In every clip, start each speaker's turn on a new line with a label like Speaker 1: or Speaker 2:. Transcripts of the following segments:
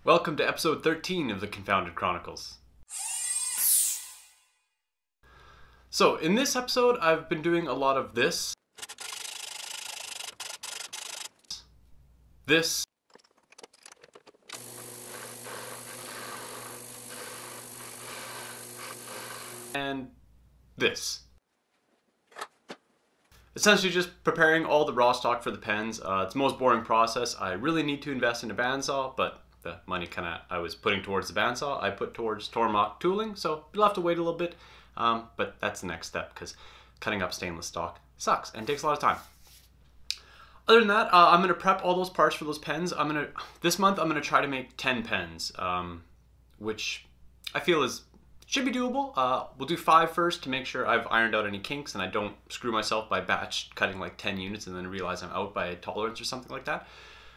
Speaker 1: Welcome to episode 13 of the Confounded Chronicles. So, in this episode, I've been doing a lot of this, and this. Essentially just preparing all the raw stock for the pens. It's the most boring process. I really need to invest in a bandsaw, but the money I was putting towards the bandsaw, I put towards Tormach tooling, so you'll have to wait a little bit. But that's the next step, because cutting up stainless stock sucks and takes a lot of time. Other than that, I'm going to prep all those parts for those pens. This month I'm going to try to make 10 pens, which I feel should be doable. We'll do 5 first to make sure I've ironed out any kinks and I don't screw myself by batch cutting like 10 units and then realize I'm out by a tolerance or something like that.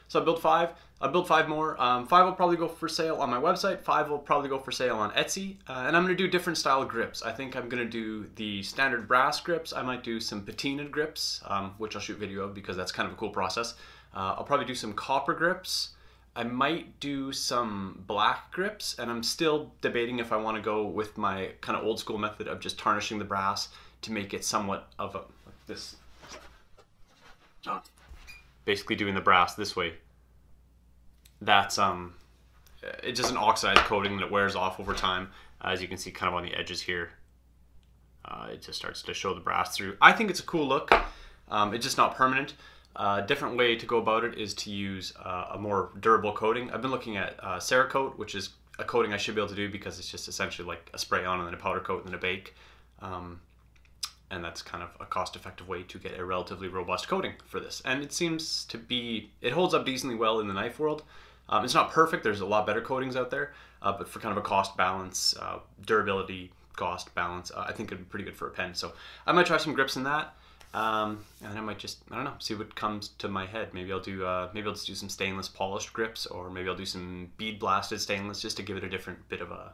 Speaker 1: So I built 5. I'll build 5 more. 5 will probably go for sale on my website. 5 will probably go for sale on Etsy. And I'm going to do different style grips. I think I'm going to do the standard brass grips. I might do some patinaed grips, which I'll shoot video of because that's kind of a cool process. I'll probably do some copper grips. I might do some black grips, and I'm still debating if I want to go with my kind of old school method of just tarnishing the brass to make it somewhat of like this. Basically doing the brass this way. That's it's just an oxidized coating that wears off over time. As you can see kind of on the edges here. It just starts to show the brass through. I think it's a cool look. It's just not permanent. A different way to go about it is to use a more durable coating. I've been looking at Cerakote, which is a coating I should be able to do because it's just essentially like a spray on and then a powder coat and then a bake. And that's kind of a cost-effective way to get a relatively robust coating for this. And it seems to be, it holds up decently well in the knife world. It's not perfect, there's a lot better coatings out there, but for kind of a cost balance, durability, cost balance, I think it'd be pretty good for a pen. So I might try some grips in that. And I might just, I don't know, see what comes to my head. Maybe I'll just do some stainless polished grips, or maybe I'll do some bead blasted stainless just to give it a different bit of a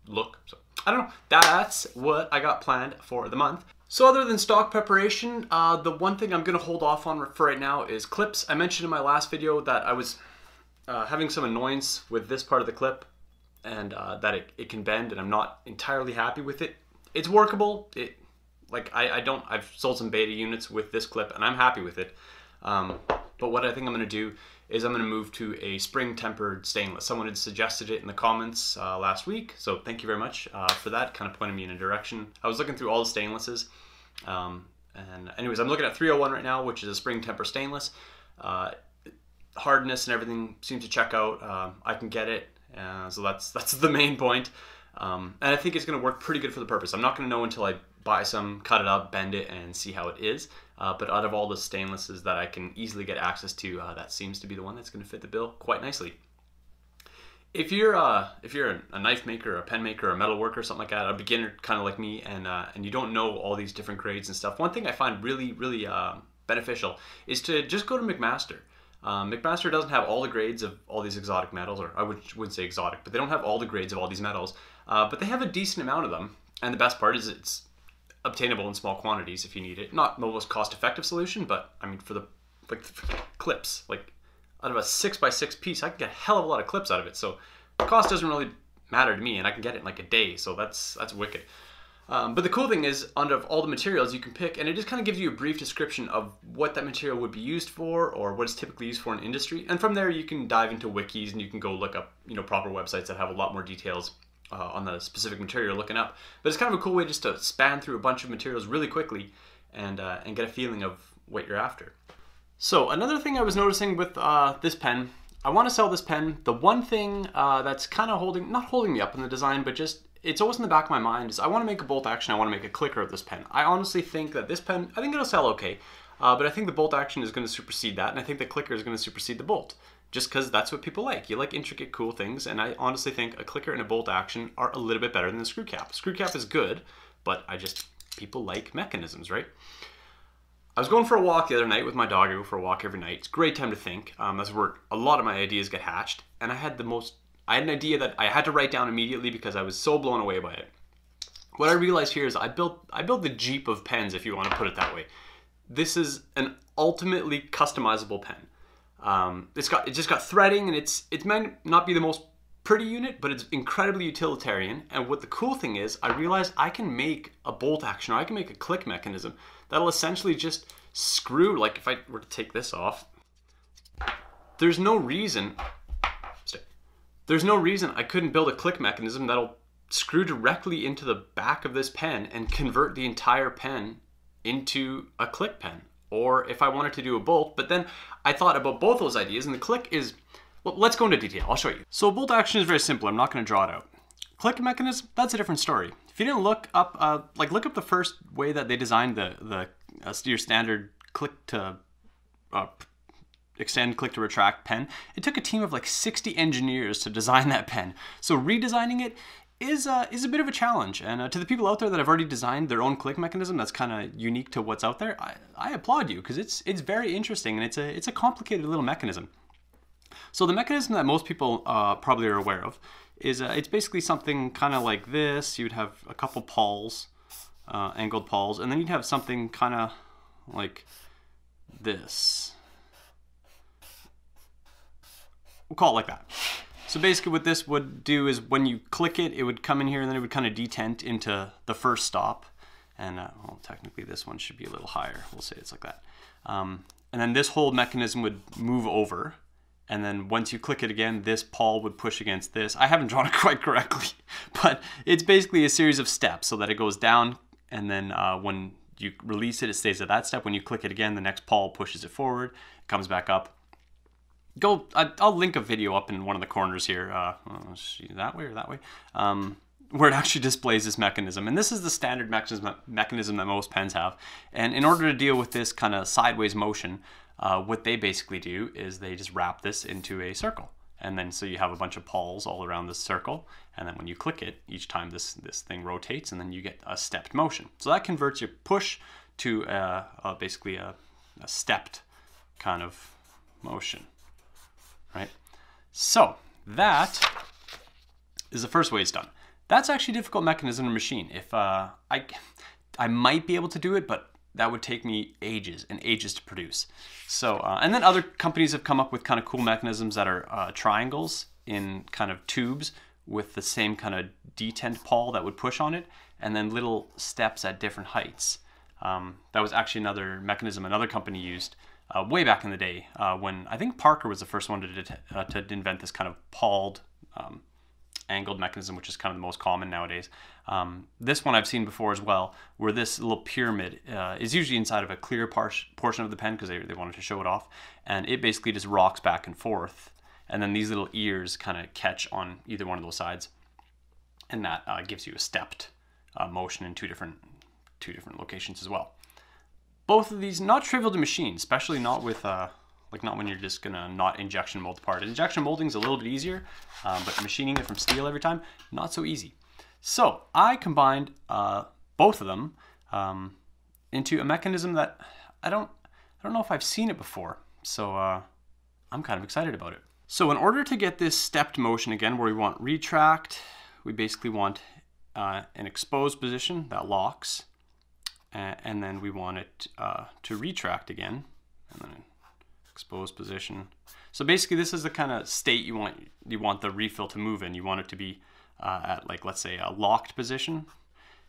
Speaker 1: look. So I don't know, that's what I got planned for the month. So other than stock preparation, the one thing I'm gonna hold off on for right now is clips. I mentioned in my last video that I was having some annoyance with this part of the clip, and that it can bend, and I'm not entirely happy with it. It's workable. I've sold some beta units with this clip and I'm happy with it. But what I think I'm going to do is I'm going to move to a spring tempered stainless. Someone had suggested it in the comments last week, so thank you very much for that. Kind of pointed me in a direction. I was looking through all the stainlesses, and anyways, I'm looking at 301 right now, which is a spring temper stainless. Hardness and everything seems to check out. I can get it, so that's the main point. And I think it's going to work pretty good for the purpose. I'm not going to know until I buy some, cut it up, bend it, and see how it is. But out of all the stainlesses that I can easily get access to, that seems to be the one that's going to fit the bill quite nicely. If you're a knife maker, a pen maker, a metal worker, something like that, a beginner kind of like me, and you don't know all these different grades and stuff, one thing I find really beneficial is to just go to McMaster. McMaster doesn't have all the grades of all these exotic metals, or I wouldn't say exotic, but they don't have all the grades of all these metals, but they have a decent amount of them. And the best part is it's obtainable in small quantities if you need it. Not the most cost-effective solution, but I mean for the clips, like out of a 6x6 piece, I can get a hell of a lot of clips out of it. So the cost doesn't really matter to me, and I can get it in like a day. So that's wicked. But the cool thing is, out of all the materials you can pick, and it just kind of gives you a brief description of what that material would be used for, or what it's typically used for in industry. And from there, you can dive into wikis, and you can go look up, proper websites that have a lot more details on the specific material you're looking up. But it's kind of a cool way just to span through a bunch of materials really quickly and get a feeling of what you're after. So another thing I was noticing with this pen, I want to sell this pen. The one thing that's kind of not holding me up in the design, but just it's always in the back of my mind is I want to make a bolt action. I want to make a clicker of this pen. I honestly think that this pen, I think it'll sell okay, but I think the bolt action is going to supersede that, and I think the clicker is going to supersede the bolt. Just because that's what people like. You like intricate, cool things, and I honestly think a clicker and a bolt action are a little bit better than the screw cap. Screw cap is good, but people like mechanisms, right? I was going for a walk the other night with my dog. I go for a walk every night. It's a great time to think. That's where a lot of my ideas get hatched, and I had an idea that I had to write down immediately because I was so blown away by it. What I realized here is I built the Jeep of pens, if you want to put it that way. This is an ultimately customizable pen. It just got threading, and it might not be the most pretty unit, but it's incredibly utilitarian. And what the cool thing is, I realized I can make a bolt action, or I can make a click mechanism that'll essentially just screw, like if I were to take this off, there's no reason I couldn't build a click mechanism that'll screw directly into the back of this pen and convert the entire pen into a click pen. Or if I wanted to do a bolt, but then I thought about both those ideas, and the click is, well, let's go into detail. I'll show you. So a bolt action is very simple. I'm not going to draw it out. Click mechanism, that's a different story. If you didn't look up, look up the first way that they designed your standard click to extend, click to retract pen. It took a team of like 60 engineers to design that pen. So redesigning it is a bit of a challenge. And to the people out there that have already designed their own click mechanism that's kind of unique to what's out there, I applaud you, because it's very interesting, and it's a complicated little mechanism. So the mechanism that most people probably are aware of is it's basically something kind of like this. You'd have a couple pawls, angled pawls, and then you'd have something kind of like this. We'll call it like that. So basically what this would do is when you click it, it would come in here, and then it would kind of detent into the first stop. And well, technically this one should be a little higher. We'll say it's like that. And then this whole mechanism would move over. And then once you click it again, this pawl would push against this. I haven't drawn it quite correctly, but it's basically a series of steps so that it goes down, and then when you release it, it stays at that step. When you click it again, the next pawl pushes it forward, comes back up. I'll link a video up in one of the corners here, that way or that way, where it actually displays this mechanism. And this is the standard mechanism that most pens have. And in order to deal with this kind of sideways motion, what they basically do is they just wrap this into a circle. And then so you have a bunch of pawls all around this circle. And then when you click it, each time this thing rotates, and then you get a stepped motion. So that converts your push to basically a stepped kind of motion. Right? So that is the first way it's done. That's actually a difficult mechanism to machine. If I might be able to do it, but that would take me ages and ages to produce. So and then other companies have come up with kind of cool mechanisms that are triangles in kind of tubes with the same kind of detent pawl that would push on it, and then little steps at different heights. That was actually another mechanism another company used way back in the day, when I think Parker was the first one to invent this kind of pawled angled mechanism, which is kind of the most common nowadays. This one I've seen before as well, where this little pyramid is usually inside of a clear portion of the pen, because they wanted to show it off, and it basically just rocks back and forth, and then these little ears kind of catch on either one of those sides, and that gives you a stepped motion in two different locations as well. Both of these, not trivial to machine, especially not with not when you're just gonna not injection mold the part. Injection molding is a little bit easier, but machining it from steel every time, not so easy. So I combined both of them into a mechanism that I don't know if I've seen it before. So I'm kind of excited about it. So in order to get this stepped motion again, where we want retract, we basically want an exposed position that locks. And then we want it to retract again, and then exposed position. So basically this is the kind of state you want the refill to move in. You want it to be at, like, let's say a locked position,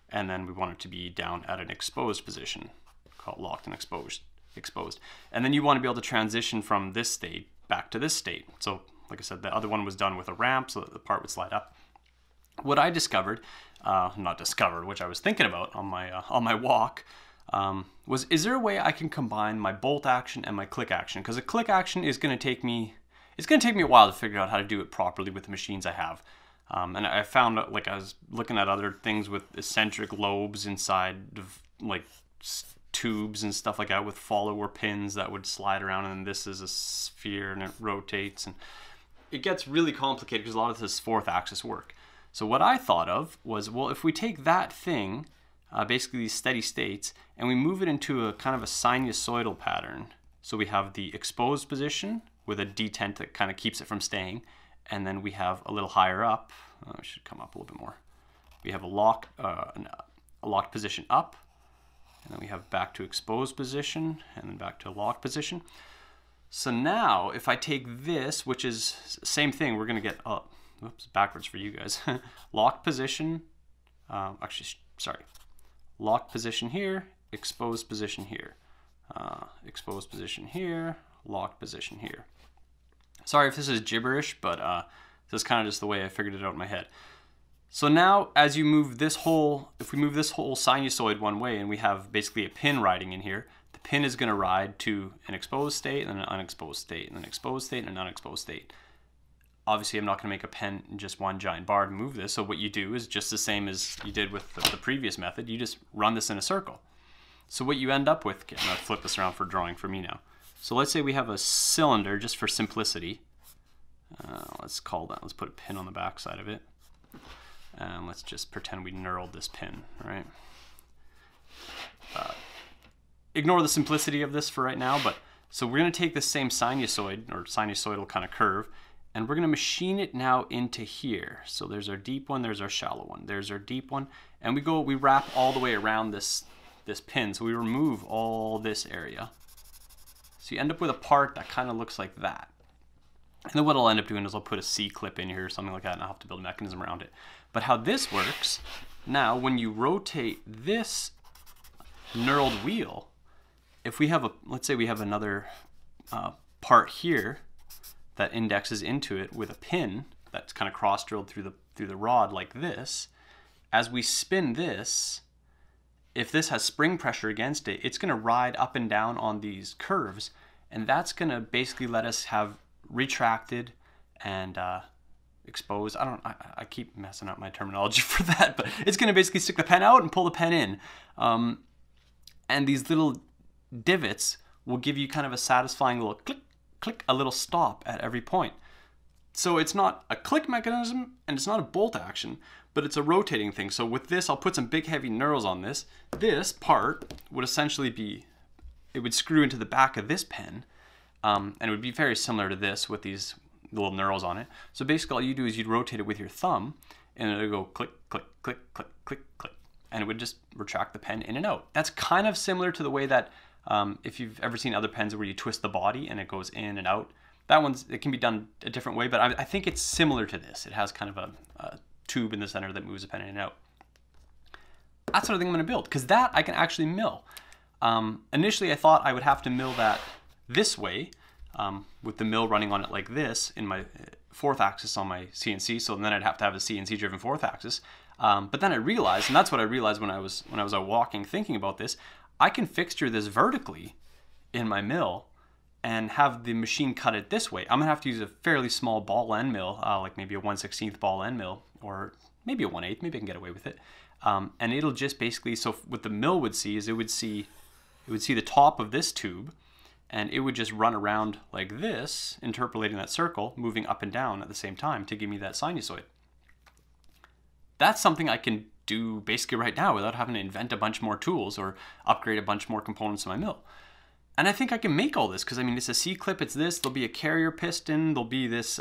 Speaker 1: and then we want it to be down at an exposed position, called locked and exposed. And then you want to be able to transition from this state back to this state. So like I said, the other one was done with a ramp so that the part would slide up. What I discovered, which I was thinking about on my walk, was, is there a way I can combine my bolt action and my click action? Because a click action is going to take me, a while to figure out how to do it properly with the machines I have. And I found, like, I was looking at other things with eccentric lobes inside of, like, tubes and stuff like that with follower pins that would slide around, and this is a sphere and it rotates, and it gets really complicated because a lot of this is fourth axis work. So what I thought of was, well, if we take that thing, basically these steady states, and we move it into a kind of a sinusoidal pattern. So we have the exposed position with a detent that kind of keeps it from staying, and then we have a little higher up, it should come up a little bit more. We have a locked position up, and then we have back to exposed position, and then back to locked position. So now if I take this, which is same thing, we're gonna get, oh, oops, backwards for you guys. Locked position, actually, sorry. Locked position here, exposed position here. Exposed position here, locked position here. Sorry if this is gibberish, but this is kind of just the way I figured it out in my head. So now as you move this whole, if we move this whole sinusoid one way and we have basically a pin riding in here, the pin is going to ride to an exposed state and an unexposed state and an exposed state and an unexposed state. Obviously I'm not going to make a pen in just one giant bar to move this, so what you do is just the same as you did with the previous method. You just run this in a circle. So what you end up with, okay, I'm going to flip this around for drawing for me now. So let's say we have a cylinder, just for simplicity. Let's call that, let's put a pin on the back side of it. And let's just pretend we knurled this pin, right? Ignore the simplicity of this for right now, but so we're going to take this same sinusoid or sinusoidal kind of curve, and we're going to machine it now into here. So there's our deep one, there's our shallow one, there's our deep one, and we wrap all the way around this pin. So we remove all this area. So you end up with a part that kind of looks like that. And then what I'll end up doing is I'll put a C-clip in here or something like that, and I'll have to build a mechanism around it. But how this works, now when you rotate this knurled wheel, if we have let's say we have another part here that indexes into it with a pin that's kind of cross-drilled through the rod like this, as we spin this, if this has spring pressure against it, it's going to ride up and down on these curves, and that's going to basically let us have retracted and exposed. I keep messing up my terminology for that, but it's going to basically stick the pen out and pull the pen in. And these little divots will give you kind of a satisfying little click, click, a little stop at every point. So it's not a click mechanism and it's not a bolt action, but it's a rotating thing. So with this, I'll put some big heavy knurls on this. This part would essentially be, it would screw into the back of this pen, and it would be very similar to this with these little knurls on it. So basically all you do is you'd rotate it with your thumb and it'll go click, click, click, click, click, click, and it would just retract the pen in and out. That's kind of similar to the way that if you've ever seen other pens where you twist the body and it goes in and out. That it can be done a different way, but I think it's similar to this. It has kind of a tube in the center that moves the pen in and out. That's what I think I'm going to build, because that I can actually mill. Initially I thought I would have to mill that this way, with the mill running on it like this in my fourth axis on my CNC, so then I'd have to have a CNC driven fourth axis. But then I realized, and that's what I realized when I was out walking thinking about this, I can fixture this vertically in my mill and have the machine cut it this way. I'm gonna have to use a fairly small ball end mill, like maybe a 1/16 ball end mill, or maybe a 1/8, maybe I can get away with it. And it'll just basically, so what the mill would see is it would see the top of this tube, and it would just run around like this, interpolating that circle, moving up and down at the same time to give me that sinusoid. That's something I can do basically right now without having to invent a bunch more tools or upgrade a bunch more components in my mill. And I think I can make all this, because I mean, it's a C-clip, it's this, there'll be a carrier piston, there'll be this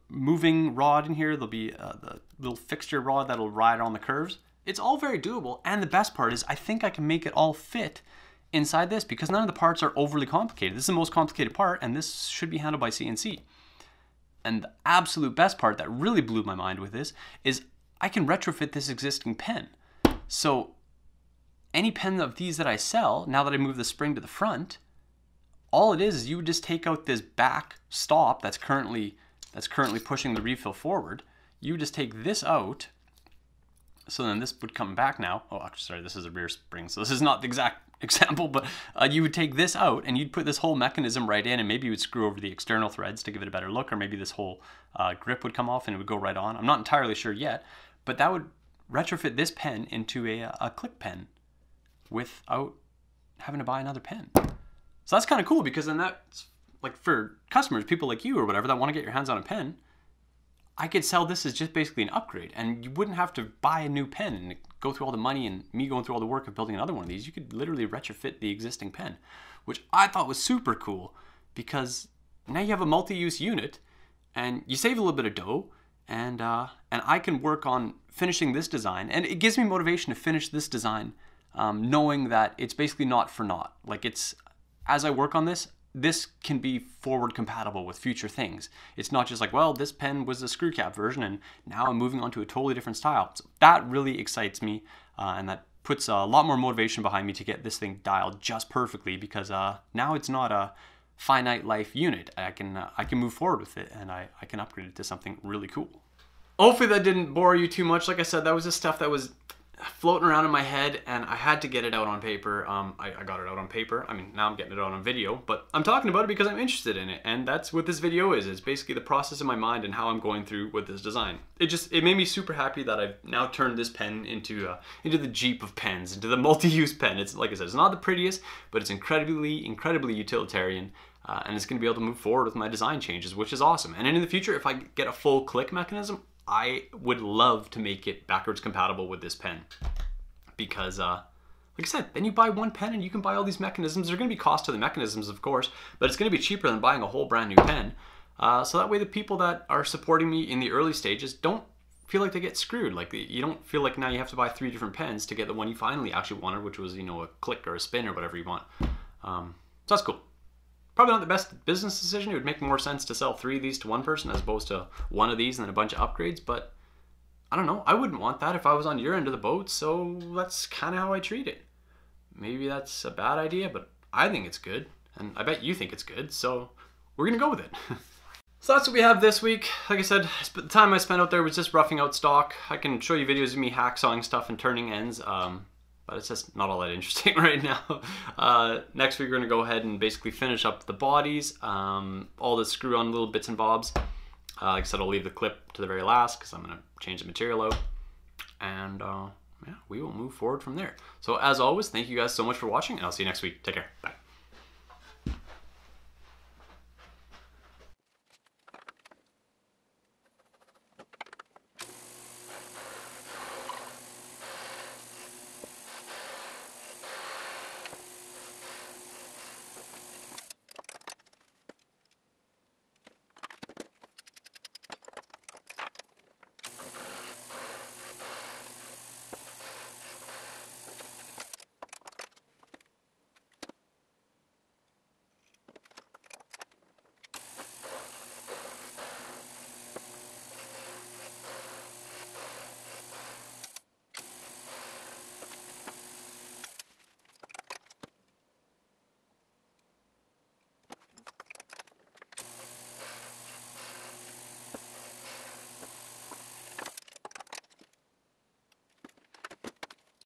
Speaker 1: moving rod in here, there'll be the little fixture rod that'll ride on the curves. It's all very doable, and the best part is I think I can make it all fit inside this, because none of the parts are overly complicated. This is the most complicated part, and this should be handled by CNC. And the absolute best part that really blew my mind with this is I can retrofit this existing pen. So any pen of these that I sell, now that I move the spring to the front, all it is you would just take out this back stop that's currently pushing the refill forward. You would just take this out. So then this would come back now. Oh, actually, sorry, this is a rear spring, so this is not the exact example, but you would take this out and you'd put this whole mechanism right in, and maybe you would screw over the external threads to give it a better look, or maybe this whole grip would come off and it would go right on. I'm not entirely sure yet, but that would retrofit this pen into a click pen without having to buy another pen. So that's kind of cool, because then that's like for customers, people like you or whatever that want to get your hands on a pen, I could sell this as just basically an upgrade, and you wouldn't have to buy a new pen and go through all the money and me going through all the work of building another one of these. You could literally retrofit the existing pen, which I thought was super cool, because now you have a multi-use unit and you save a little bit of dough, and I can work on finishing this design, and it gives me motivation to finish this design, knowing that it's basically not for naught. Like, it's, as I work on this, this can be forward compatible with future things. It's not just like, well, this pen was a screw cap version and now I'm moving on to a totally different style. So that really excites me, and that puts a lot more motivation behind me to get this thing dialed just perfectly, because now it's not a finite life unit. I can move forward with it, and I can upgrade it to something really cool. Hopefully that didn't bore you too much. Like I said, that was just stuff that was floating around in my head, and I had to get it out on paper. I got it out on paper. I mean, now I'm getting it out on video, but I'm talking about it because I'm interested in it, and that's what this video is. It's basically the process in my mind and how I'm going through with this design. It made me super happy that I've now turned this pen into the Jeep of pens, into the multi-use pen. It's, like I said, it's not the prettiest, but it's incredibly utilitarian, and it's going to be able to move forward with my design changes, which is awesome. And in the future, if I get a full click mechanism, I would love to make it backwards compatible with this pen, because like I said, then you buy one pen and you can buy all these mechanisms. There's going to be cost to the mechanisms, of course, but it's going to be cheaper than buying a whole brand new pen. So that way the people that are supporting me in the early stages don't feel like they get screwed. Like, you don't feel like now you have to buy 3 different pens to get the one you finally actually wanted, which was, you know, a click or a spin or whatever you want. So that's cool. Probably not the best business decision. It would make more sense to sell 3 of these to one person as opposed to 1 of these and then a bunch of upgrades, but I don't know. I wouldn't want that if I was on your end of the boat, so that's kind of how I treat it. Maybe that's a bad idea, but I think it's good, and I bet you think it's good, so we're gonna go with it. So that's what we have this week. Like I said, the time I spent out there was just roughing out stock. I can show you videos of me hacksawing stuff and turning ends, but it's just not all that interesting right now. Next week we're gonna go ahead and basically finish up the bodies, all the screw on little bits and bobs. Like I said, I'll leave the clip to the very last because I'm gonna change the material out, and yeah, we will move forward from there. So as always, thank you guys so much for watching, and I'll see you next week. Take care, bye.